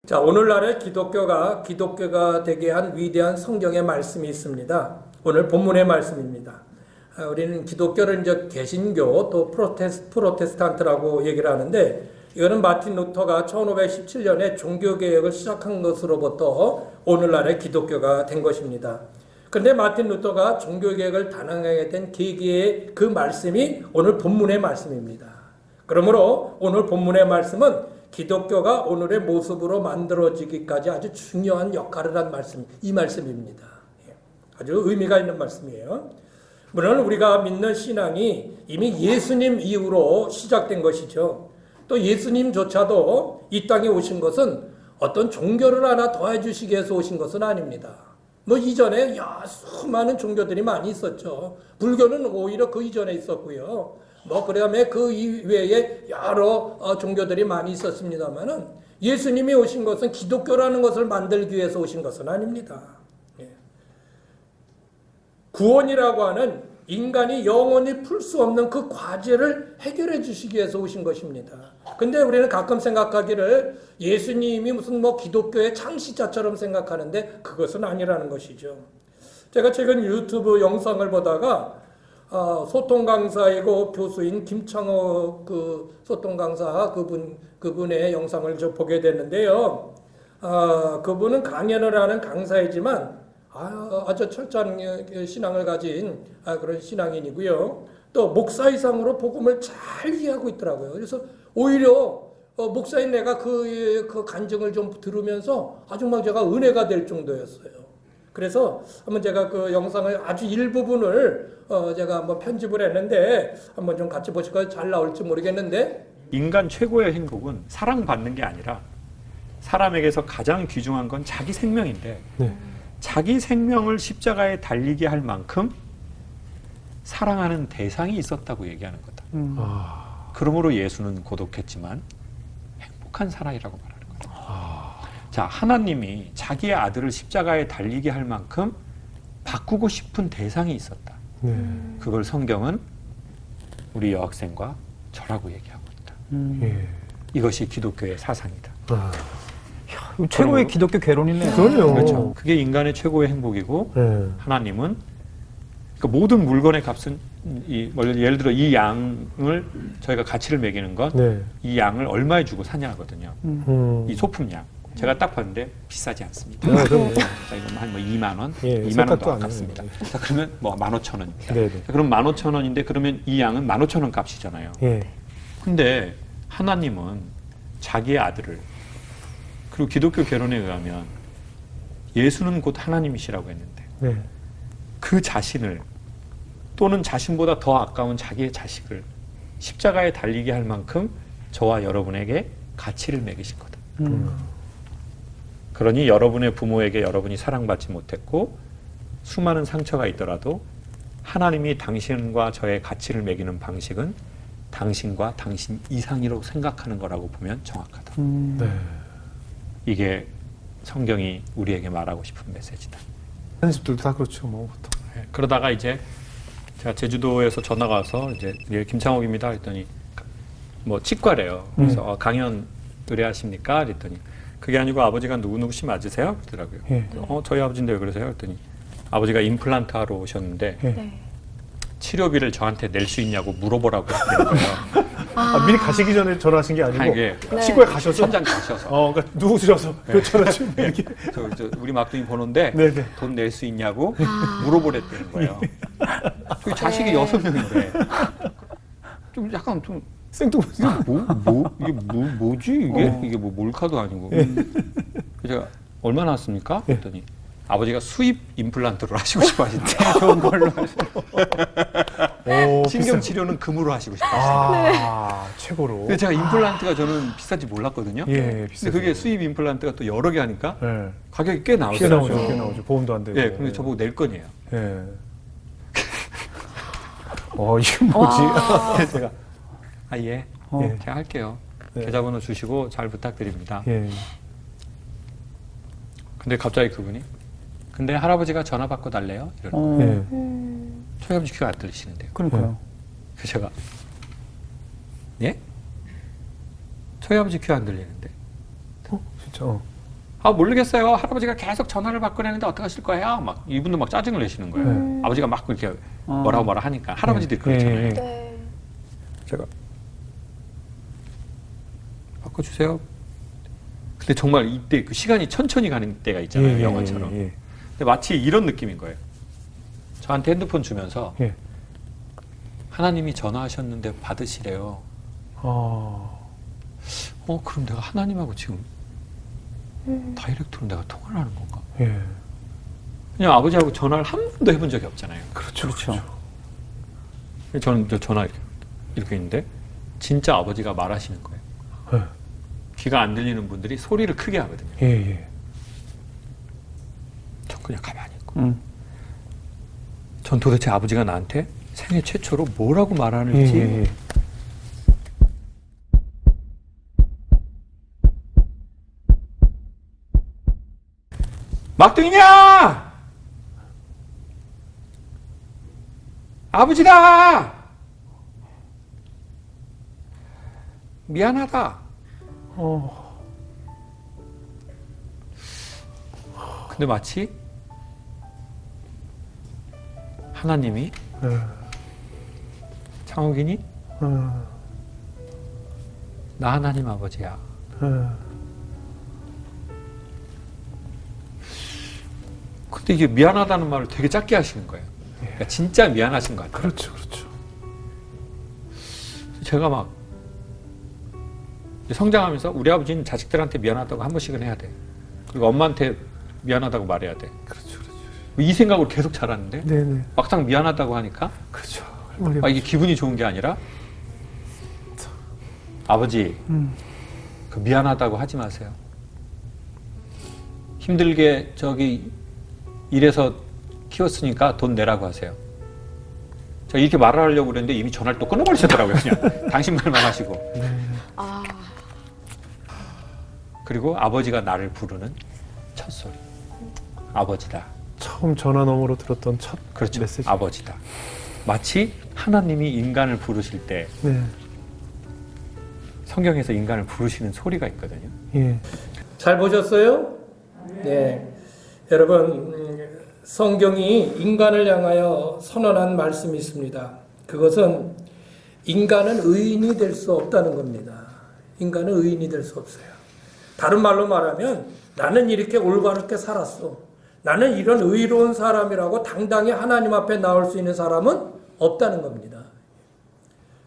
자, 오늘날의 기독교가 되게 한 위대한 성경의 말씀이 있습니다. 오늘 본문의 말씀입니다. 우리는 기독교를 이제 개신교 또 프로테스탄트라고 얘기를 하는데, 이거는 마틴 루터가 1517년에 종교개혁을 시작한 것으로부터 오늘날의 기독교가 된 것입니다. 그런데 마틴 루터가 종교개혁을 단행하게 된 계기의 그 말씀이 오늘 본문의 말씀입니다. 그러므로 오늘 본문의 말씀은 기독교가 오늘의 모습으로 만들어지기까지 아주 중요한 역할을 한 말씀, 이 말씀입니다. 아주 의미가 있는 말씀이에요. 물론 우리가 믿는 신앙이 이미 예수님 이후로 시작된 것이죠. 또 예수님조차도 이 땅에 오신 것은 어떤 종교를 하나 더해 주시기 위해서 오신 것은 아닙니다. 뭐 이전에 수많은 종교들이 많이 있었죠. 불교는 오히려 그 이전에 있었고요. 그다음에 그 이외에 여러 종교들이 많이 있었습니다만은 예수님이 오신 것은 기독교라는 것을 만들기 위해서 오신 것은 아닙니다. 구원이라고 하는 인간이 영원히 풀 수 없는 그 과제를 해결해 주시기 위해서 오신 것입니다. 근데 우리는 가끔 생각하기를 예수님이 무슨 기독교의 창시자처럼 생각하는데 그것은 아니라는 것이죠. 제가 최근 유튜브 영상을 보다가 소통 강사이고 교수인 김창호 그 소통 강사 그분의 영상을 저 보게 됐는데요. 그분은 강연을 하는 강사이지만 아주 철저한 신앙을 가진 그런 신앙인이고요. 또 목사 이상으로 복음을 잘 이해하고 있더라고요. 그래서 오히려 목사인 내가 그 간증을 좀 들으면서 아주 막 제가 은혜가 될 정도였어요. 그래서 한번 제가 그 영상을 아주 일부분을 제가 한번 편집을 했는데 한번 좀 같이 보실까요? 잘 나올지 모르겠는데, 인간 최고의 행복은 사랑받는 게 아니라 사람에게서 가장 귀중한 건 자기 생명인데 자기 생명을 십자가에 달리게 할 만큼 사랑하는 대상이 있었다고 얘기하는 거다. 그러므로 예수는 고독했지만 행복한 사랑이라고 말하는 거다. 자, 하나님이 자기의 아들을 십자가에 달리게 할 만큼 바꾸고 싶은 대상이 있었다. 그걸 성경은 우리 여학생과 저라고 얘기하고 있다. 이것이 기독교의 사상이다. 최고의 기독교 개론이네요. 그렇죠. 그게 인간의 최고의 행복이고 하나님은 그러니까 모든 물건의 값은 예를 들어 이 양을 저희가 가치를 매기는 건 이 양을 얼마에 주고 사냐거든요. 이 소품 양. 제가 딱 봤는데 비싸지 않습니다. 자, 이건 한 2만 원, 2만 원도 아깝습니다. 자, 그러면 15,000원입니다. 그럼 15,000원인데 그러면 이 양은 15,000원 값이잖아요. 근데 하나님은 자기의 아들을, 그리고 기독교 개론에 의하면 예수는 곧 하나님이시라고 했는데 그 자신을 또는 자신보다 더 아까운 자기의 자식을 십자가에 달리게 할 만큼 저와 여러분에게 가치를 매기신 거다. 그러니 여러분의 부모에게 여러분이 사랑받지 못했고 수많은 상처가 있더라도 하나님이 당신과 저의 가치를 매기는 방식은 당신과 당신 이상이라고 생각하는 거라고 보면 정확하다. 이게 성경이 우리에게 말하고 싶은 메시지다. 한집들도 다 그렇죠, 보통. 그러다가 이제 제가 제주도에서 전화가 와서 이제 김창옥입니다 했더니 치과래요. 그래서 강연 의뢰하십니까? 그랬더니 그게 아니고 아버지가 누구누구 씨 맞으세요? 그러더라고요. 저희 아버지인데 왜 그러세요? 그랬더니 아버지가 임플란트 하러 오셨는데 치료비를 저한테 낼 수 있냐고 물어보라고 했다는 거예요. 미리 가시기 전에 전화하신 게 아니고 치과에 가셔서? 현장 가셔서. 그러니까 누구셔서 전화 좀 이렇게. 저 우리 막둥이 번호인데 돈 낼 수 있냐고 물어보랬다는 거예요. 저희 자식이 6명인데 좀 약간 좀 생뚱맞지. 이게 뭐지 이게? 이게 몰카도 아니고. 제가 얼마 나왔습니까? 그랬더니 아버지가 수입 임플란트를 하시고 싶어 하신대. 좋은 걸로 하시고. 신경 치료는 금으로 하시고 싶어 하신대. 최고로. 근데 제가 임플란트가 저는 비싼지 몰랐거든요. 비싸죠. 근데 그게 수입 임플란트가 또 여러 개 하니까 가격이 꽤 꽤 나오죠. 보험도 안 되고. 근데 저보고 낼 거네요. 이게 뭐지? 제가 제가 할게요. 계좌번호 주시고 잘 부탁드립니다. 근데 갑자기 그분이 근데 할아버지가 전화 받고 달래요? 이러는 거예요. 저희 아버지 귀가 안 들리시는데요. 그러니까요. 그래서 제가 예? 저희 아버지 귀 안 들리는데 진짜. 아 모르겠어요. 할아버지가 계속 전화를 받고 내는데 어떡하실 거예요? 막 이분도 막 짜증을 내시는 거예요. 아버지가 막 이렇게 뭐라 하니까 할아버지들이 그러잖아요. 네. 제가 바꿔주세요. 근데 정말 이때 그 시간이 천천히 가는 때가 있잖아요. 영화처럼. 근데 마치 이런 느낌인 거예요. 저한테 핸드폰 주면서 하나님이 전화하셨는데 받으시래요. 그럼 내가 하나님하고 지금 다이렉트로 내가 통화를 하는 건가? 그냥 아버지하고 전화를 한 번도 해본 적이 없잖아요. 그렇죠. 저는 전화 이렇게 있는데 진짜 아버지가 말하시는 거예요. 귀가 안 들리는 분들이 소리를 크게 하거든요. 전 그냥 가만히 있고. 전 도대체 아버지가 나한테 생애 최초로 뭐라고 말하는지 막둥이냐! 아버지다! 미안하다. 근데 마치 하나님이 창욱이니? 나 하나님 아버지야. 근데 이게 미안하다는 말을 되게 작게 하시는 거예요. 그러니까 진짜 미안하신 것 같아요. 그렇죠. 제가 막 성장하면서 우리 아버지는 자식들한테 미안하다고 한 번씩은 해야 돼. 그리고 엄마한테 미안하다고 말해야 돼. 그렇죠. 이 생각으로 계속 자랐는데 네네. 막상 미안하다고 하니까 그렇죠. 이게 기분이 좋은 게 아니라 아버지 그 미안하다고 하지 마세요. 힘들게 저기 일해서 키웠으니까 돈 내라고 하세요. 제가 이렇게 말을 하려고 그랬는데 이미 전화를 또 끊어버리셨더라고요. 그냥 당신 말만 하시고. 아, 그리고 아버지가 나를 부르는 첫 소리. 아버지다. 처음 전화 너머로 들었던 첫 그렇죠. 메시지. 아버지다. 마치 하나님이 인간을 부르실 때 성경에서 인간을 부르시는 소리가 있거든요. 잘 보셨어요? 네. 여러분, 성경이 인간을 향하여 선언한 말씀이 있습니다. 그것은 인간은 의인이 될 수 없다는 겁니다. 인간은 의인이 될 수 없어요. 다른 말로 말하면 나는 이렇게 올바르게 살았어. 나는 이런 의로운 사람이라고 당당히 하나님 앞에 나올 수 있는 사람은 없다는 겁니다.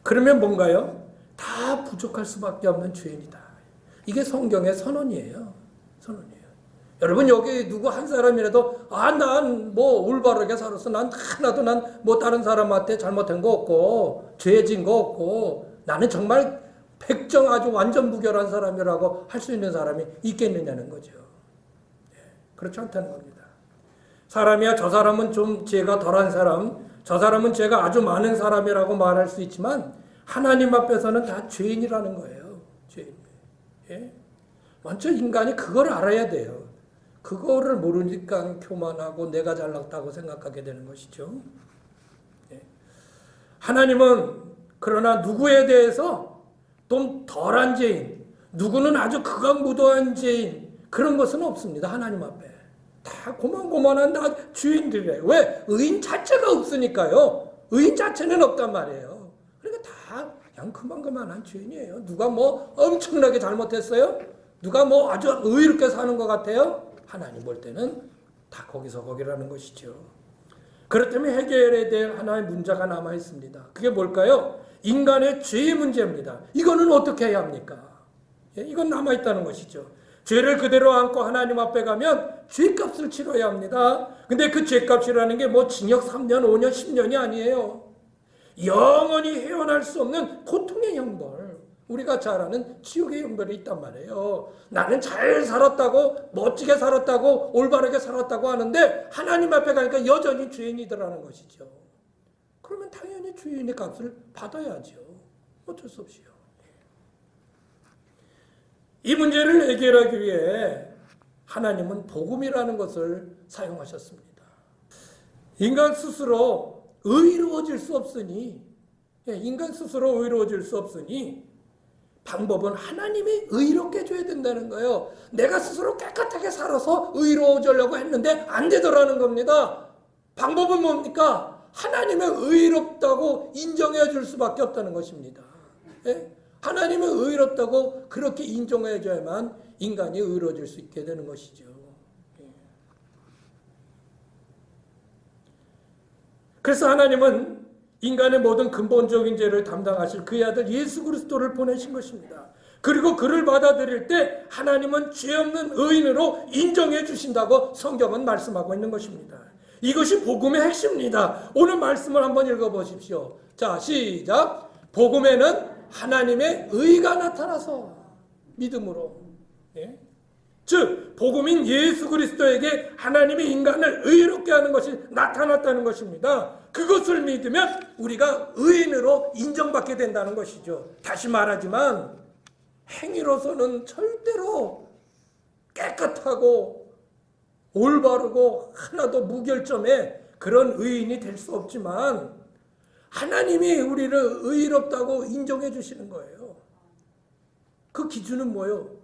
그러면 뭔가요? 다 부족할 수밖에 없는 죄인이다. 이게 성경의 선언이에요. 선언이에요. 여러분 여기 누구 한 사람이라도 난 뭐 올바르게 살았어. 난 하나도 난 뭐 다른 사람한테 잘못한 거 없고 죄 진 거 없고 나는 정말 백정 아주 완전 무결한 사람이라고 할 수 있는 사람이 있겠느냐는 거죠. 그렇지 않다는 겁니다. 사람이야 저 사람은 좀 죄가 덜한 사람, 저 사람은 죄가 아주 많은 사람이라고 말할 수 있지만 하나님 앞에서는 다 죄인이라는 거예요. 죄인. 예? 먼저 인간이 그걸 알아야 돼요. 그거를 모르니까 교만하고 내가 잘났다고 생각하게 되는 것이죠. 예. 하나님은 그러나 누구에 대해서 좀 덜한 죄인, 누구는 아주 극악무도한 죄인 그런 것은 없습니다. 하나님 앞에. 다 고만고만한 다 죄인들이에요. 왜? 의인 자체가 없으니까요. 의인 자체는 없단 말이에요. 그러니까 다 그냥 그만한 죄인이에요. 누가 뭐 엄청나게 잘못했어요? 누가 뭐 아주 의롭게 사는 것 같아요? 하나님 볼 때는 다 거기서 거기라는 것이죠. 그렇다면 해결해야 될 하나의 문제가 남아 있습니다. 그게 뭘까요? 인간의 죄의 문제입니다. 이거는 어떻게 해야 합니까? 이건 남아 있다는 것이죠. 죄를 그대로 안고 하나님 앞에 가면 죄값을 치러야 합니다. 근데 그 죄값이라는 게 뭐 징역 3년, 5년, 10년이 아니에요. 영원히 헤어날 수 없는 고통의 형벌. 우리가 잘 아는 지옥의 형벌이 있단 말이에요. 나는 잘 살았다고, 멋지게 살았다고, 올바르게 살았다고 하는데 하나님 앞에 가니까 여전히 죄인이더라는 것이죠. 그러면 당연히 죄인의 값을 받아야죠. 어쩔 수 없이요. 이 문제를 해결하기 위해 하나님은 복음이라는 것을 사용하셨습니다. 인간 스스로 의로워질 수 없으니 방법은 하나님이 의롭게 해줘야 된다는 거예요. 내가 스스로 깨끗하게 살아서 의로워지려고 했는데 안 되더라는 겁니다. 방법은 뭡니까? 하나님의 의롭다고 인정해 줄 수밖에 없다는 것입니다. 예? 하나님의 의롭다고 그렇게 인정해 줘야만 인간이 의로워질 수 있게 되는 것이죠. 예. 그래서 하나님은 인간의 모든 근본적인 죄를 담당하실 그의 아들 예수 그리스도를 보내신 것입니다. 그리고 그를 받아들일 때 하나님은 죄 없는 의인으로 인정해 주신다고 성경은 말씀하고 있는 것입니다. 이것이 복음의 핵심입니다. 오늘 말씀을 한번 읽어보십시오. 자, 시작. 복음에는 하나님의 의가 나타나서 믿음으로, 예? 즉 복음인 예수 그리스도에게 하나님이 인간을 의롭게 하는 것이 나타났다는 것입니다. 그것을 믿으면 우리가 의인으로 인정받게 된다는 것이죠. 다시 말하지만 행위로서는 절대로 깨끗하고 올바르고 하나도 무결점의 그런 의인이 될 수 없지만 하나님이 우리를 의롭다고 인정해 주시는 거예요. 그 기준은 뭐예요?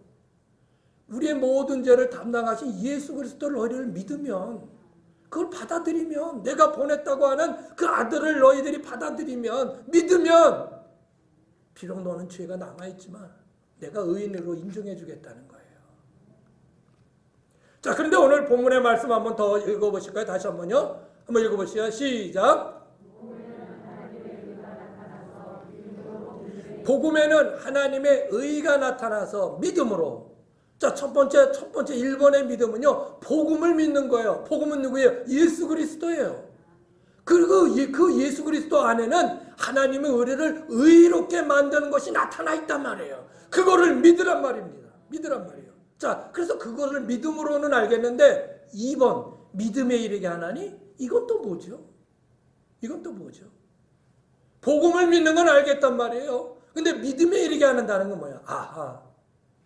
우리의 모든 죄를 담당하신 예수 그리스도를 우리를 믿으면, 그걸 받아들이면, 내가 보냈다고 하는 그 아들을 너희들이 받아들이면, 믿으면 비록 너는 죄가 남아있지만 내가 의인으로 인정해 주겠다는 거예요. 자, 그런데 오늘 본문의 말씀 한번 더 읽어보실까요? 다시 한번요. 한번 읽어보시죠. 시작. 복음에는 하나님의 의가 나타나서 믿음으로. 자, 첫 번째 1번의 믿음은요, 복음을 믿는 거예요. 복음은 누구예요? 예수 그리스도예요. 그리고 그 예수 그리스도 안에는 하나님의 우리를 의롭게 만드는 것이 나타나 있단 말이에요. 그거를 믿으란 말입니다. 믿으란 말이에요. 자, 그래서 그거를 믿음으로는 알겠는데 2번 믿음에 이르게 하나니? 이건 또 뭐죠? 이건 또 뭐죠? 복음을 믿는 건 알겠단 말이에요. 근데 믿음에 이르게 하는다는 건 뭐야? 아하,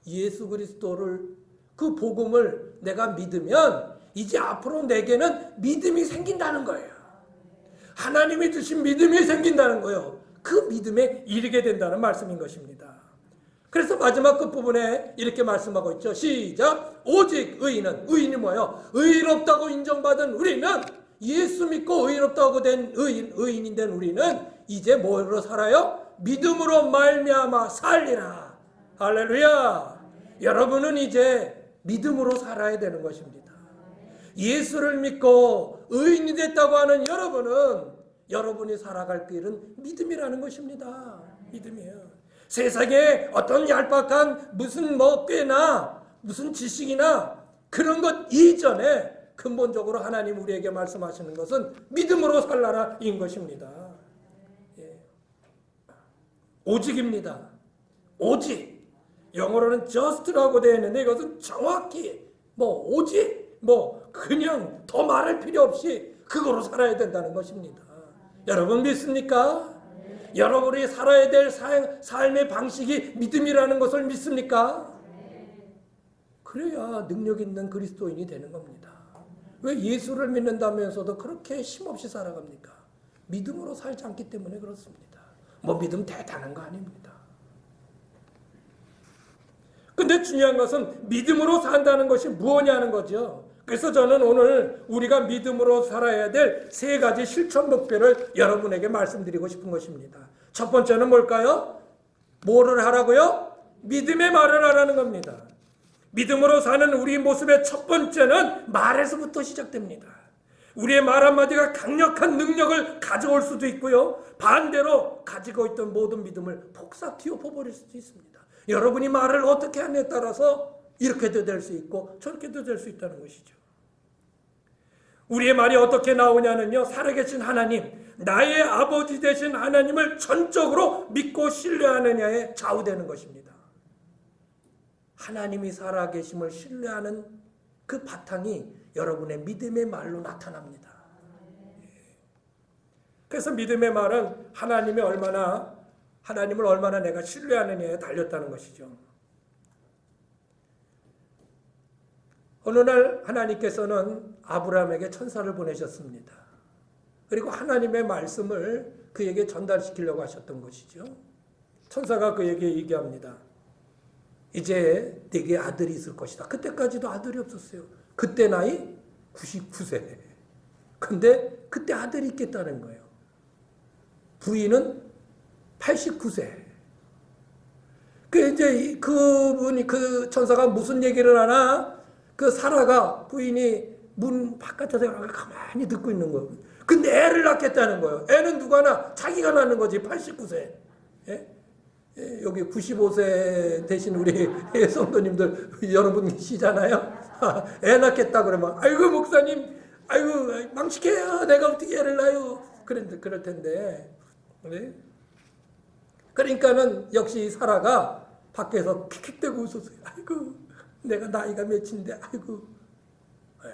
예수 그리스도를, 그 복음을 내가 믿으면 이제 앞으로 내게는 믿음이 생긴다는 거예요. 하나님이 주신 믿음이 생긴다는 거예요. 그 믿음에 이르게 된다는 말씀인 것입니다. 그래서 마지막 끝부분에 이렇게 말씀하고 있죠. 시작. 오직 의인이 뭐예요? 의롭다고 인정받은 우리는, 예수 믿고 의롭다고 된 의인이 된 우리는 이제 뭐로 살아요? 믿음으로 말미암아 살리라. 할렐루야. 여러분은 이제 믿음으로 살아야 되는 것입니다. 예수를 믿고 의인이 됐다고 하는 여러분은, 여러분이 살아갈 길은 믿음이라는 것입니다. 믿음이에요. 세상에 어떤 얄팍한 무슨 꾀나 무슨 지식이나 그런 것 이전에 근본적으로 하나님 우리에게 말씀하시는 것은 믿음으로 살라라 인 것입니다. 예. 오직입니다. 오직. 영어로는 just라고 되어 있는데 이것은 정확히 오직 그냥 더 말할 필요 없이 그거로 살아야 된다는 것입니다. 여러분 믿습니까? 여러분이 살아야 될 삶의 방식이 믿음이라는 것을 믿습니까? 그래야 능력 있는 그리스도인이 되는 겁니다. 왜 예수를 믿는다면서도 그렇게 힘없이 살아갑니까? 믿음으로 살지 않기 때문에 그렇습니다. 믿음 대단한 거 아닙니다. 근데 중요한 것은 믿음으로 산다는 것이 무엇이냐는 거죠. 그래서 저는 오늘 우리가 믿음으로 살아야 될 3가지 실천 목표를 여러분에게 말씀드리고 싶은 것입니다. 첫 번째는 뭘까요? 뭐를 하라고요? 믿음의 말을 하라는 겁니다. 믿음으로 사는 우리 모습의 첫 번째는 말에서부터 시작됩니다. 우리의 말 한마디가 강력한 능력을 가져올 수도 있고요. 반대로 가지고 있던 모든 믿음을 폭삭 튀어버릴 수도 있습니다. 여러분이 말을 어떻게 하느냐에 따라서 이렇게도 될 수 있고 저렇게도 될 수 있다는 것이죠. 우리의 말이 어떻게 나오냐는요, 살아계신 하나님, 나의 아버지 되신 하나님을 전적으로 믿고 신뢰하느냐에 좌우되는 것입니다. 하나님이 살아계심을 신뢰하는 그 바탕이 여러분의 믿음의 말로 나타납니다. 그래서 믿음의 말은 하나님을 얼마나 내가 신뢰하느냐에 달렸다는 것이죠. 어느 날 하나님께서는 아브라함에게 천사를 보내셨습니다. 그리고 하나님의 말씀을 그에게 전달시키려고 하셨던 것이죠. 천사가 그에게 얘기합니다. 이제 네게 아들이 있을 것이다. 그때까지도 아들이 없었어요. 그때 나이 99세. 근데 그때 아들이 있겠다는 거예요. 부인은 89세. 이제 그분이, 그 천사가 무슨 얘기를 하나? 그 사라가, 부인이 문 바깥에서 가만히 듣고 있는 거예요. 근데 애를 낳겠다는 거예요. 애는 누가 낳아? 자기가 낳는 거지. 89세. 예? 예, 여기 95세 되신 우리 성도님들 여러분 계시잖아요. 애 낳겠다 그러면 아이고 목사님, 아이고 망치게요. 내가 어떻게 애를 낳아요? 그럴 텐데. 네? 그러니까는 역시 사라가 밖에서 킥킥대고 웃었어요. 아이고 내가 나이가 몇인데 아이고. 네,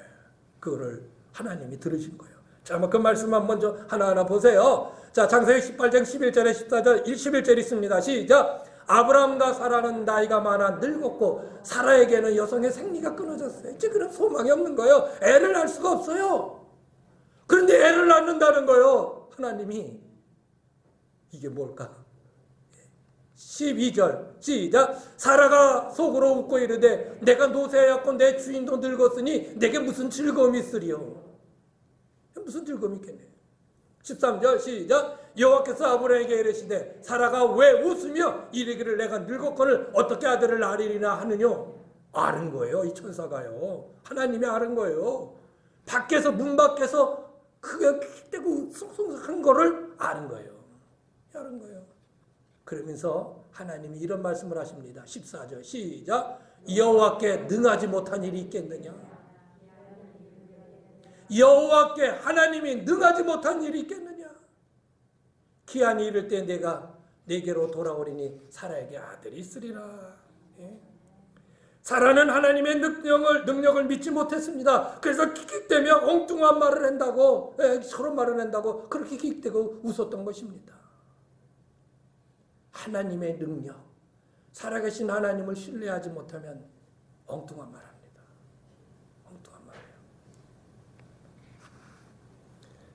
그거를 하나님이 들으신 거예요. 자, 그 말씀만 먼저 하나하나 보세요. 자, 창세기 18장 11절에 14절 11절 있습니다. 시작. 아브라함과 사라는 나이가 많아 늙었고 사라에게는 여성의 생리가 끊어졌어요. 이제 그런 소망이 없는 거예요. 애를 낳을 수가 없어요. 그런데 애를 낳는다는 거예요. 하나님이. 이게 뭘까? 12절 시작. 사라가 속으로 웃고 이르되 내가 노쇠하였고 내 주인도 늙었으니 내게 무슨 즐거움이 있으리요. 무슨 즐거움이 있겠네. 13절 시작. 여호와께서 아브라함에게 이르시되 사라가 왜 웃으며 이르기를 내가 늙었거늘 어떻게 아들을 낳으리라 하느뇨. 아는 거예요. 이 천사가요. 하나님이 아는 거예요. 밖에서 문 밖에서 크게 킥대고 숭숭한 거를 아는 거예요. 아는 거예요. 그러면서 하나님이 이런 말씀을 하십니다. 14절 시작. 여호와께 능하지 못한 일이 있겠느냐. 여호와께 하나님이 능하지 못한 일이 있겠느냐. 기한이 이를 때 내가 내게로 돌아오리니 사라에게 아들이 있으리라. 예? 사라는 하나님의 능력을 믿지 못했습니다. 그래서 킥킥대며 엉뚱한 말을 한다고, 저런 말을 한다고 그렇게 킥킥대고 웃었던 것입니다. 하나님의 능력, 살아계신 하나님을 신뢰하지 못하면 엉뚱한 말 합니다. 엉뚱한 말이에요.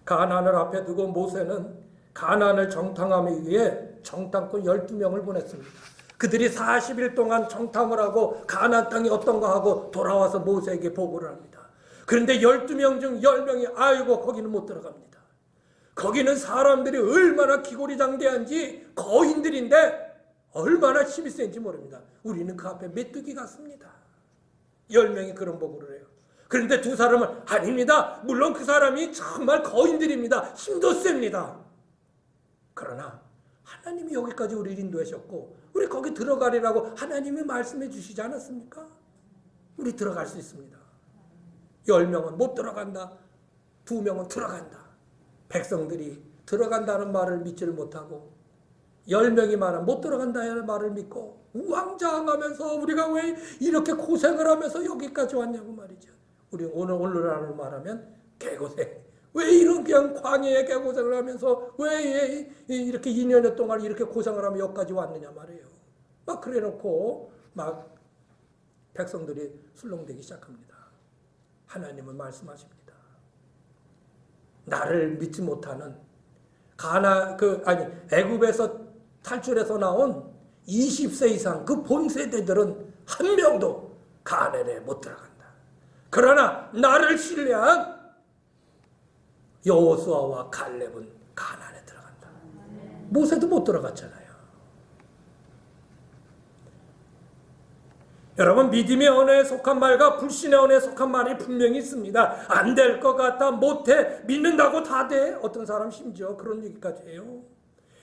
가나안을 앞에 두고 모세는 가나안을 정탐하기 위해 정탐꾼 12명을 보냈습니다. 그들이 40일 동안 정탐을 하고 가나안 땅이 어떤가 하고 돌아와서 모세에게 보고를 합니다. 그런데 12명 중 10명이 아이고 거기는 못 들어갑니다. 거기는 사람들이 얼마나 기골이장대한지 거인들인데 얼마나 힘이 센지 모릅니다. 우리는 그 앞에 메뚜기 같습니다. 10명이 그런 보고를 해요. 그런데 두 사람은 아닙니다. 물론 그 사람이 정말 거인들입니다. 힘도 셉니다. 그러나 하나님이 여기까지 우리를 인도하셨고 우리 거기 들어가리라고 하나님이 말씀해 주시지 않았습니까? 우리 들어갈 수 있습니다. 10명은 못 들어간다. 2명은 들어간다. 백성들이 들어간다는 말을 믿지를 못하고 10명이 말하 못 들어간다는 말을 믿고 우왕좌왕하면서 우리가 왜 이렇게 고생을 하면서 여기까지 왔냐고 말이죠. 우리 오늘날로 말하면 개고생. 왜 이런 그냥 광야에 개고생을 하면서 왜 이렇게 2년여 동안 이렇게 고생을 하면 여기까지 왔느냐 말이에요. 막 그래 놓고 막 백성들이 술렁대기 시작합니다. 하나님은 말씀하십니다. 나를 믿지 못하는 애굽에서 탈출해서 나온 20세 이상 그 본 세대들은 한 명도 가나안에 못 들어간다. 그러나 나를 신뢰한 여호수아와 갈렙은 가나안에 들어간다. 모세도 못 들어갔잖아요. 여러분, 믿음의 언어에 속한 말과 불신의 언어에 속한 말이 분명히 있습니다. 안 될 것 같다, 못해, 믿는다고 다 돼. 어떤 사람 심지어 그런 얘기까지 해요.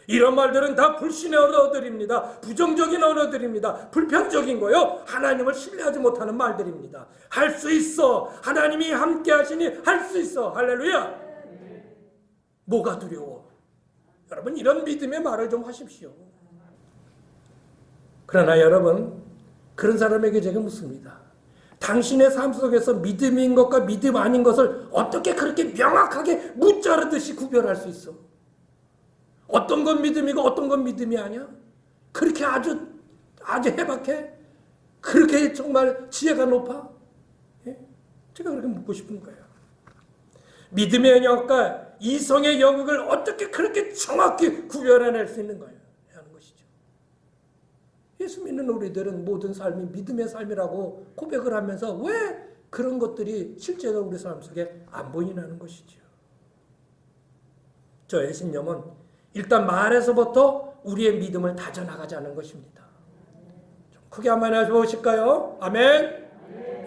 이런 말들은 다 불신의 언어들입니다. 부정적인 언어들입니다. 불편적인 거요. 하나님을 신뢰하지 못하는 말들입니다. 할 수 있어. 하나님이 함께 하시니 할 수 있어. 할렐루야. 뭐가 두려워? 여러분, 이런 믿음의 말을 좀 하십시오. 그러나 여러분, 그런 사람에게 제가 묻습니다. 당신의 삶 속에서 믿음인 것과 믿음 아닌 것을 어떻게 그렇게 명확하게 무자르듯이 구별할 수 있어? 어떤 건 믿음이고 어떤 건 믿음이 아니야? 그렇게 아주 해박해? 그렇게 정말 지혜가 높아? 예? 제가 그렇게 묻고 싶은 거예요. 믿음의 영역과 이성의 영역을 어떻게 그렇게 정확히 구별해낼 수 있는 거예요? 하는 것이죠. 예수 믿는 우리들은 모든 삶이 믿음의 삶이라고 고백을 하면서 왜 그런 것들이 실제로 우리 삶 속에 안 보이냐는 것이죠. 저의 신념은 일단 말에서부터 우리의 믿음을 다져나가자는 것입니다. 좀 크게 한번 해보실까요? 아멘.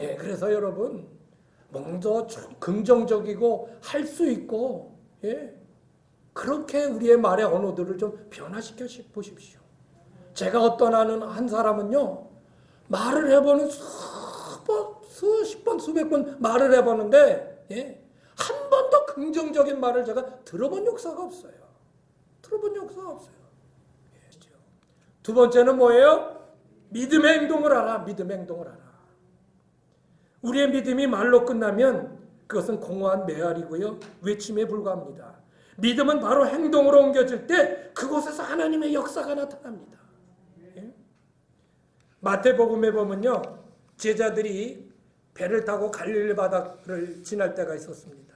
예, 그래서 여러분 먼저 좀 긍정적이고 할 수 있고, 예, 그렇게 우리의 말의 언어들을 좀 변화시켜 보십시오. 제가 어떤 한 사람은요, 말을 해보는 수십 번, 수백 번 말을 해보는데, 예, 한 번도 긍정적인 말을 제가 들어본 역사가 없어요. 들어본 역사가 없어요. 예. 두 번째는 뭐예요? 믿음의 행동을 하라. 믿음의 행동을 하라. 우리의 믿음이 말로 끝나면 그것은 공허한 메아리고요, 외침에 불과합니다. 믿음은 바로 행동으로 옮겨질 때 그곳에서 하나님의 역사가 나타납니다. 예? 마태복음에 보면요, 제자들이 배를 타고 갈릴리 바다를 지날 때가 있었습니다.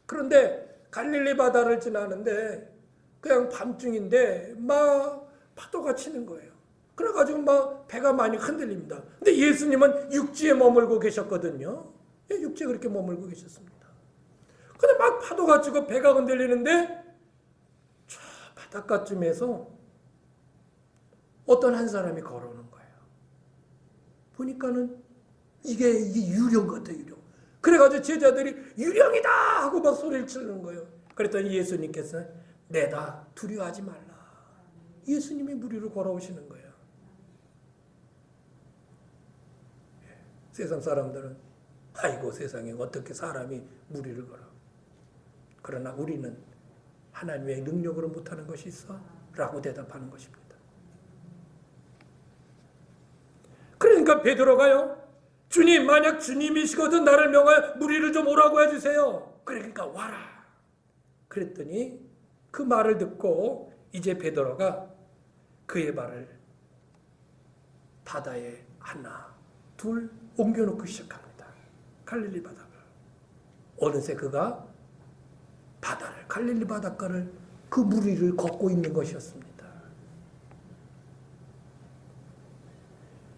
그런데 갈릴리 바다를 지나는데 그냥 밤중인데 막 파도가 치는 거예요. 그래가지고 막 배가 많이 흔들립니다. 근데 예수님은 육지에 머물고 계셨거든요. 예, 육지에 그렇게 머물고 계셨습니다. 근데 막 파도가 치고 배가 흔들리는데 저 바닷가쯤에서 어떤 한 사람이 걸어오는 거예요. 보니까는 이게 유령 같아요, 유령. 그래가지고 제자들이 유령이다 하고 막 소리를 치는 거예요. 그랬더니 예수님께서 내다, 두려워하지 말라. 예수님이 물 위로 걸어오시는 거예요. 세상 사람들은 아이고 세상에 어떻게 사람이 물 위를 걸어. 그러나 우리는 하나님의 능력으로 못하는 것이 있어? 라고 대답하는 것입니다. 그러니까 베드로가요, 주님, 만약 주님이시거든 나를 명하여 물 위를 좀 오라고 해주세요. 그러니까 와라. 그랬더니 그 말을 듣고 이제 베드로가 그의 발을 바다에 하나, 둘 옮겨놓기 시작합니다. 갈릴리 바다를. 어느새 그가 바다를, 갈릴리 바닷가를, 그 물 위를 걷고 있는 것이었습니다.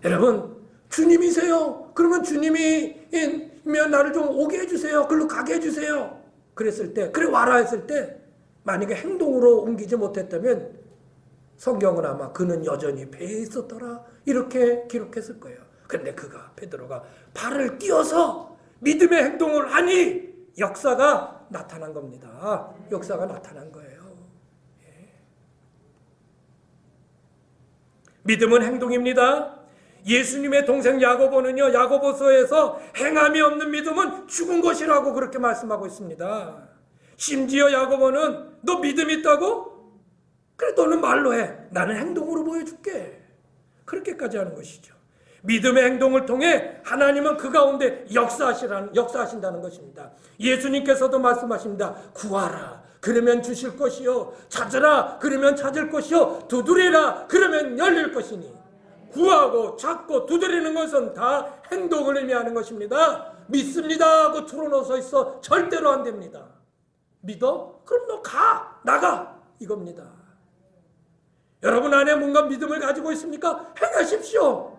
여러분, 주님이세요. 그러면 주님이면 나를 좀 오게 해주세요. 글로 가게 해주세요. 그랬을 때, 그래 와라 했을 때 만약에 행동으로 옮기지 못했다면 성경은 아마 그는 여전히 배에 있었더라 이렇게 기록했을 거예요. 그런데 베드로가 발을 띄어서 믿음의 행동을 하니 역사가 나타난 겁니다. 역사가 나타난 거예요. 예. 믿음은 행동입니다. 예수님의 동생 야고보는요, 야고보서에서 행함이 없는 믿음은 죽은 것이라고 그렇게 말씀하고 있습니다. 심지어 야고보는 너 믿음 있다고? 그래 너는 말로 해. 나는 행동으로 보여줄게. 그렇게까지 하는 것이죠. 믿음의 행동을 통해 하나님은 그 가운데 역사하신다는 것입니다. 예수님께서도 말씀하십니다. 구하라. 그러면 주실 것이요. 찾으라. 그러면 찾을 것이요. 두드리라. 그러면 열릴 것이니. 구하고 찾고 두드리는 것은 다 행동을 의미하는 것입니다. 믿습니다 하고 틀어놓아서 있어 절대로 안 됩니다. 믿어? 그럼 너 가! 나가! 이겁니다. 여러분 안에 뭔가 믿음을 가지고 있습니까? 행하십시오.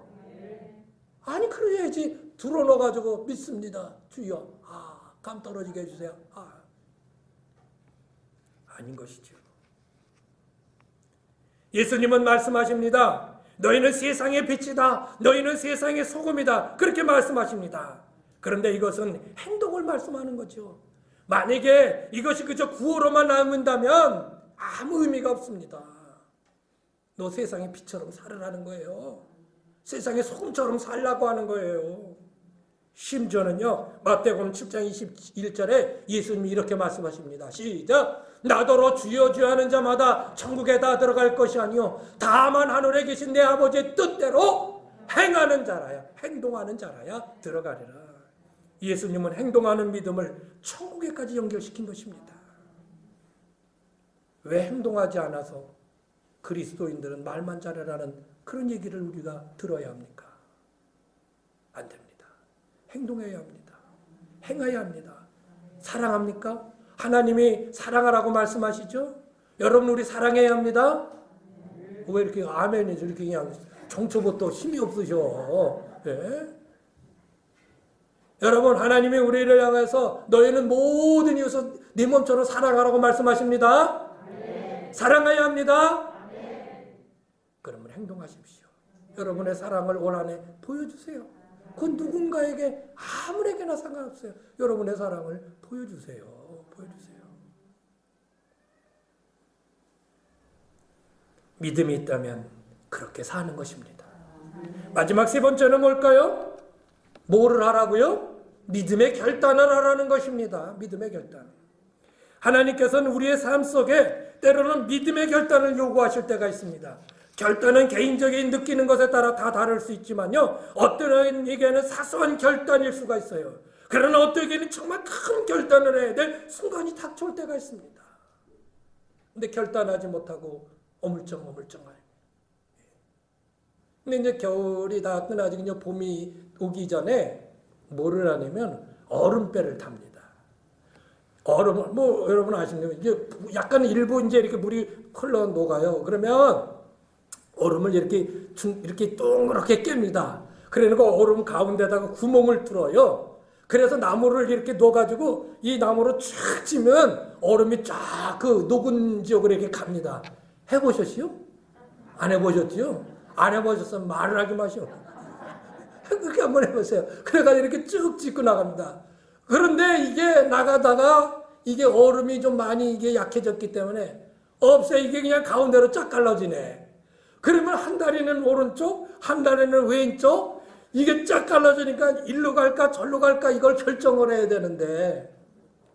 아니 그래야지 들어넣어가지고 믿습니다. 주여 감 떨어지게 해주세요. 아닌 것이죠. 예수님은 말씀하십니다. 너희는 세상의 빛이다. 너희는 세상의 소금이다. 그렇게 말씀하십니다. 그런데 이것은 행동을 말씀하는 거죠. 만약에 이것이 그저 구호로만 남는다면 아무 의미가 없습니다. 너 세상의 빛처럼 살으라는 거예요. 세상의 소금처럼 살라고 하는 거예요. 심지어는요, 마태복음 7장 21절에 예수님이 이렇게 말씀하십니다. 시작! 나더러 주여 주여 하는 자마다 천국에 다 들어갈 것이 아니요 다만 하늘에 계신 내 아버지의 뜻대로 행하는 자라야, 행동하는 자라야 들어가리라. 예수님은 행동하는 믿음을 천국에까지 연결시킨 것입니다. 왜 행동하지 않아서 그리스도인들은 말만 잘하라는 그런 얘기를 우리가 들어야 합니까? 안 됩니다. 행동해야 합니다. 행해야 합니다. 사랑합니까? 하나님이 사랑하라고 말씀하시죠? 여러분 우리 사랑해야 합니다. 왜 이렇게 아멘이 이렇게 그냥 정초부터 힘이 없으셔? 예? 여러분, 하나님이 우리를 향해서 너희는 모든 이웃을 네 몸처럼 사랑하라고 말씀하십니다. 사랑해야 합니다. 그러면 행동하십시오. 여러분의 사랑을 올 한해 보여주세요. 그 누군가에게 아무에게나 상관없어요. 여러분의 사랑을 보여주세요. 보여주세요. 믿음이 있다면 그렇게 사는 것입니다. 마지막 세 번째는 뭘까요? 뭐를 하라고요? 믿음의 결단을 하라는 것입니다. 믿음의 결단. 하나님께서는 우리의 삶 속에 때로는 믿음의 결단을 요구하실 때가 있습니다. 결단은 개인적인 느끼는 것에 따라 다 다를 수 있지만요, 어떤 에게는 사소한 결단일 수가 있어요. 그러나 어떤 정말 큰 결단을 해야 될 순간이 닥쳐올 때가 있습니다. 근데 결단하지 못하고 어물쩡어물쩡해요. 근데 이제 겨울이 다 끝나지 이제 봄이 오기 전에 뭐를 하냐면 얼음배를 탑니다. 얼음을 뭐 여러분 아시는 이제 약간 일부 이제 이렇게 물이 흘러 녹아요. 그러면 얼음을 이렇게 동그랗게 깹니다. 그러니까 얼음 가운데다가 구멍을 뚫어요. 그래서 나무를 이렇게 넣어가지고 이 나무로 쫙 찌면 얼음이 쫙 그 녹은 지역으로 이렇게 갑니다. 해보셨지요? 안 해보셨지요? 안 해보셨으면 말을 하지 마시오. 그렇게 한번 해보세요. 그래가지고 이렇게 쭉 찢고 나갑니다. 그런데 이게 나가다가 이게 얼음이 좀 많이 이게 약해졌기 때문에 없어요. 이게 그냥 가운데로 쫙 갈라지네. 그러면 한 다리는 오른쪽, 한 다리는 왼쪽, 이게 쫙 갈라지니까 일로 갈까 절로 갈까 이걸 결정을 해야 되는데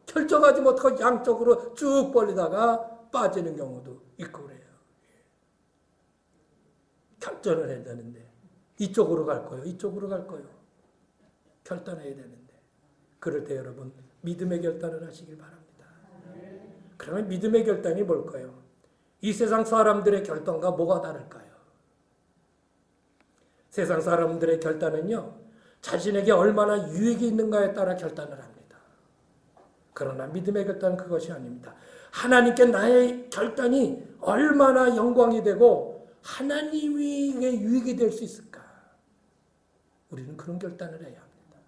결정하지 못하고 양쪽으로 쭉 벌리다가 빠지는 경우도 있고 그래요. 결정을 해야 되는데 이쪽으로 갈 거요, 이쪽으로 갈 거요. 결단해야 되는데 그럴 때 여러분 믿음의 결단을 하시길 바랍니다. 그러면 믿음의 결단이 뭘까요? 이 세상 사람들의 결단과 뭐가 다를까요? 세상 사람들의 결단은요, 자신에게 얼마나 유익이 있는가에 따라 결단을 합니다. 그러나 믿음의 결단은 그것이 아닙니다. 하나님께 나의 결단이 얼마나 영광이 되고 하나님에게 유익이 될 수 있을까? 우리는 그런 결단을 해야 합니다.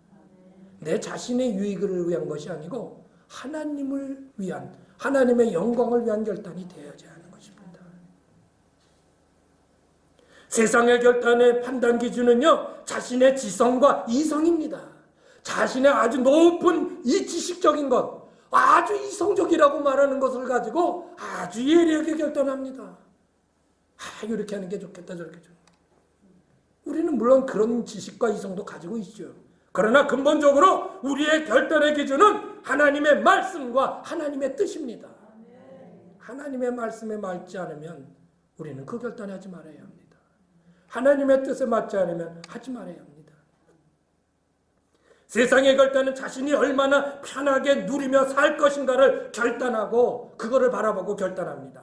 내 자신의 유익을 위한 것이 아니고 하나님을 위한, 하나님의 영광을 위한 결단이 되어야지 하는 것입니다. 세상의 결단의 판단 기준은요, 자신의 지성과 이성입니다. 자신의 아주 높은 이 지식적인 것, 아주 이성적이라고 말하는 것을 가지고 아주 예리하게 결단합니다. 이렇게 하는 게 좋겠다, 저렇게 좋겠다. 우리는 물론 그런 지식과 이성도 가지고 있죠. 그러나 근본적으로 우리의 결단의 기준은 하나님의 말씀과 하나님의 뜻입니다. 하나님의 말씀에 맞지 않으면 우리는 그 결단하지 말아야 합니다. 하나님의 뜻에 맞지 않으면 하지 말아야 합니다. 세상의 결단은 자신이 얼마나 편하게 누리며 살 것인가를 결단하고 그거를 바라보고 결단합니다.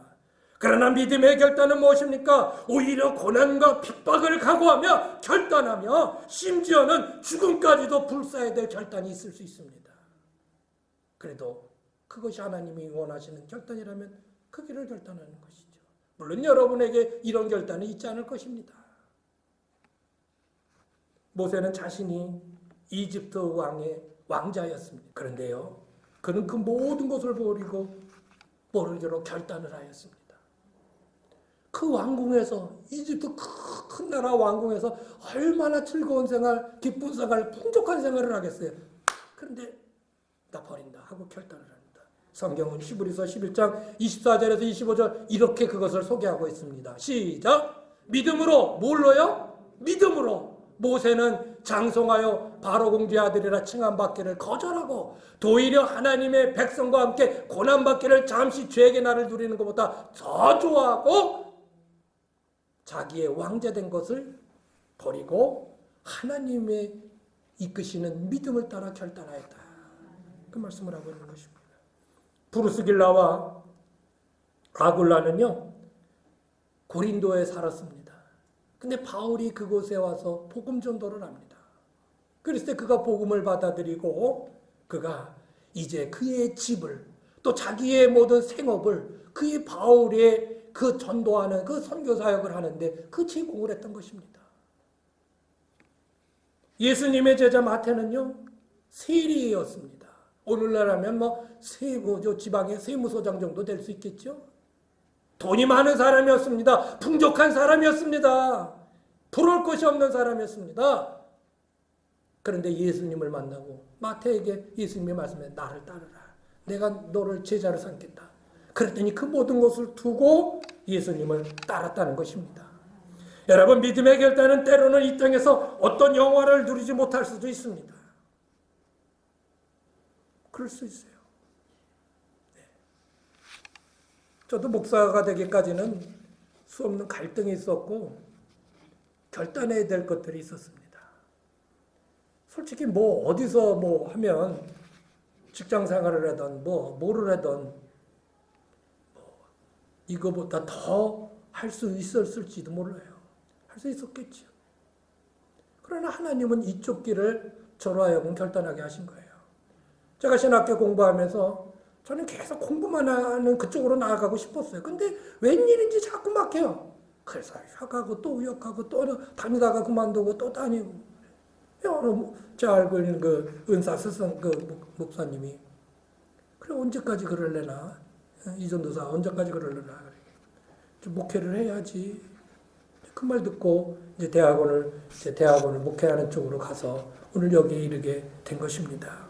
그러나 믿음의 결단은 무엇입니까? 오히려 고난과 핍박을 각오하며 결단하며 심지어는 죽음까지도 불사해야 될 결단이 있을 수 있습니다. 그래도 그것이 하나님이 원하시는 결단이라면 그 길을 결단하는 것이죠. 물론 여러분에게 이런 결단이 있지 않을 것입니다. 모세는 자신이 이집트 왕의 왕자였습니다. 그런데요, 그는 그 모든 것을 버리고 모르기로 결단을 하였습니다. 그 왕궁에서, 이집트 큰 나라 왕궁에서 얼마나 즐거운 생활, 기쁜 생활, 풍족한 생활을 하겠어요. 그런데 나 버린다 하고 결단을 합니다. 성경은 히브리서 11장 24절에서 25절 이렇게 그것을 소개하고 있습니다. 시작! 믿음으로, 뭘로요? 믿음으로 모세는 장성하여 바로 공주의 아들이라 칭함받기를 거절하고 도리어 하나님의 백성과 함께 고난받기를 잠시 죄의 나를 누리는 것보다 더 좋아하고 자기의 왕자된 것을 버리고 하나님의 이끄시는 믿음을 따라 결단하였다. 그 말씀을 하고 있는 것입니다. 브루스길라와 아굴라는요, 고린도에 살았습니다. 근데 바울이 그곳에 와서 복음 전도를 합니다. 그랬을 때 그가 복음을 받아들이고 그가 이제 그의 집을 또 자기의 모든 생업을 그의 바울의 그 전도하는 그 선교 사역을 하는데 그 제공을 했던 것입니다. 예수님의 제자 마태는요, 세리였습니다. 오늘날 하면 지방의 세무소장 정도 될 수 있겠죠. 돈이 많은 사람이었습니다. 풍족한 사람이었습니다. 부러울 것이 없는 사람이었습니다. 그런데 예수님을 만나고 마태에게 예수님이 말씀해, 나를 따르라. 내가 너를 제자로 삼겠다. 그랬더니 그 모든 것을 두고 예수님을 따랐다는 것입니다. 여러분, 믿음의 결단은 때로는 이 땅에서 어떤 영화를 누리지 못할 수도 있습니다. 그럴 수 있어요. 네. 저도 목사가 되기까지는 수없는 갈등이 있었고 결단해야 될 것들이 있었습니다. 솔직히 어디서 하면 직장 생활을 하던 뭐를 하던 이거보다 더 할 수 있었을지도 몰라요. 할 수 있었겠죠. 그러나 하나님은 이쪽 길을 저로 하여금 결단하게 하신 거예요. 제가 신학교 공부하면서 저는 계속 공부만 하는 그쪽으로 나아가고 싶었어요. 근데 웬일인지 자꾸 막혀요. 그래서 휴학하고 또 휴학하고 또 다니다가 그만두고 또 다니고. 제가 알고 있는 그 은사 스승 목사님이, 그래 언제까지 그럴래나, 이전도사 언제까지 그럴래나, 좀 목회를 해야지. 그 말 듣고 이제 대학원을 목회하는 쪽으로 가서 오늘 여기에 이르게 된 것입니다.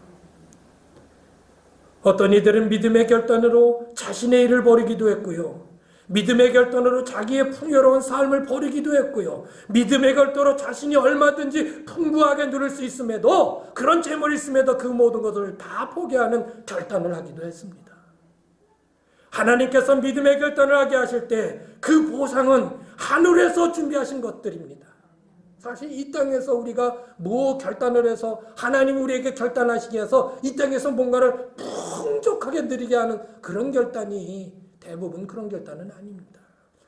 어떤 이들은 믿음의 결단으로 자신의 일을 버리기도 했고요. 믿음의 결단으로 자기의 풍요로운 삶을 버리기도 했고요. 믿음의 결단으로 자신이 얼마든지 풍부하게 누릴 수 있음에도, 그런 재물이 있음에도 그 모든 것을 다 포기하는 결단을 하기도 했습니다. 하나님께서 믿음의 결단을 하게 하실 때 그 보상은 하늘에서 준비하신 것들입니다. 사실 이 땅에서 우리가 결단을 해서 하나님 우리에게 결단하시게 해서 이 땅에서 뭔가를 풍족하게 누리게 하는 그런 결단이 대부분 그런 결단은 아닙니다.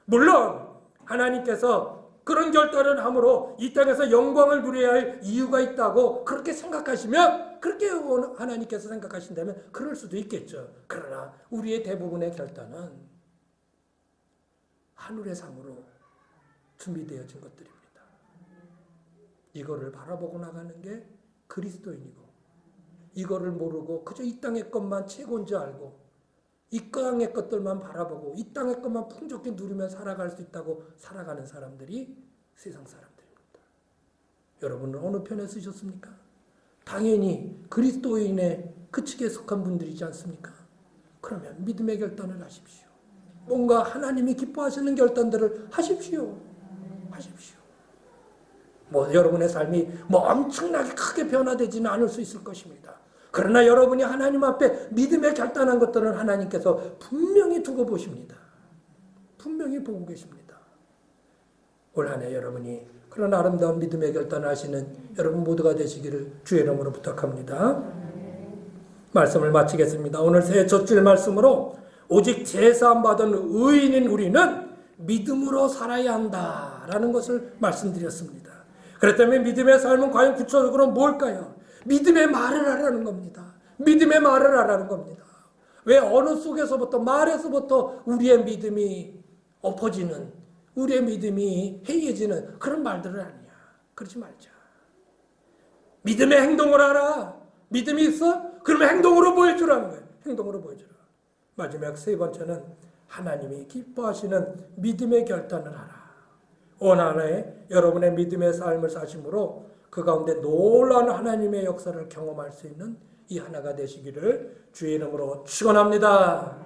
물론 하나님께서 그런 결단을 함으로 이 땅에서 영광을 누려야 할 이유가 있다고 그렇게 생각하시면, 그렇게 하나님께서 생각하신다면 그럴 수도 있겠죠. 그러나 우리의 대부분의 결단은 하늘의 상으로 준비되어진 것들입니다. 이거를 바라보고 나가는 게 그리스도인이고, 이거를 모르고 그저 이 땅의 것만 최고인 줄 알고 이 땅의 것들만 바라보고 이 땅의 것만 풍족히 누리며 살아갈 수 있다고 살아가는 사람들이 세상 사람들입니다. 여러분은 어느 편에 쓰셨습니까? 당연히 그리스도인의 그 측에 속한 분들이지 않습니까? 그러면 믿음의 결단을 하십시오. 뭔가 하나님이 기뻐하시는 결단들을 하십시오. 여러분의 삶이 엄청나게 크게 변화되지는 않을 수 있을 것입니다. 그러나 여러분이 하나님 앞에 믿음에 결단한 것들은 하나님께서 분명히 두고 보십니다. 분명히 보고 계십니다. 올 한 해 여러분이 그런 아름다운 믿음의 결단을 하시는 여러분 모두가 되시기를 주의 이름으로 부탁합니다. 말씀을 마치겠습니다. 오늘 새 첫줄 말씀으로 오직 제사함 받은 의인인 우리는 믿음으로 살아야 한다라는 것을 말씀드렸습니다. 그렇다면 믿음의 삶은 과연 구체적으로 뭘까요? 믿음의 말을 하라는 겁니다. 믿음의 말을 하라는 겁니다. 왜 어느 속에서부터, 말에서부터 우리의 믿음이 엎어지는, 우리의 믿음이 해이해지는 그런 말들은 아니야. 그러지 말자. 믿음의 행동을 하라. 믿음이 있어? 그러면 행동으로 보여주라는 거예요. 행동으로 보여주라. 마지막 세 번째는 하나님이 기뻐하시는 믿음의 결단을 하라. 온 한 해 여러분의 믿음의 삶을 사심으로 그 가운데 놀라운 하나님의 역사를 경험할 수 있는 이 하나가 되시기를 주의 이름으로 축원합니다.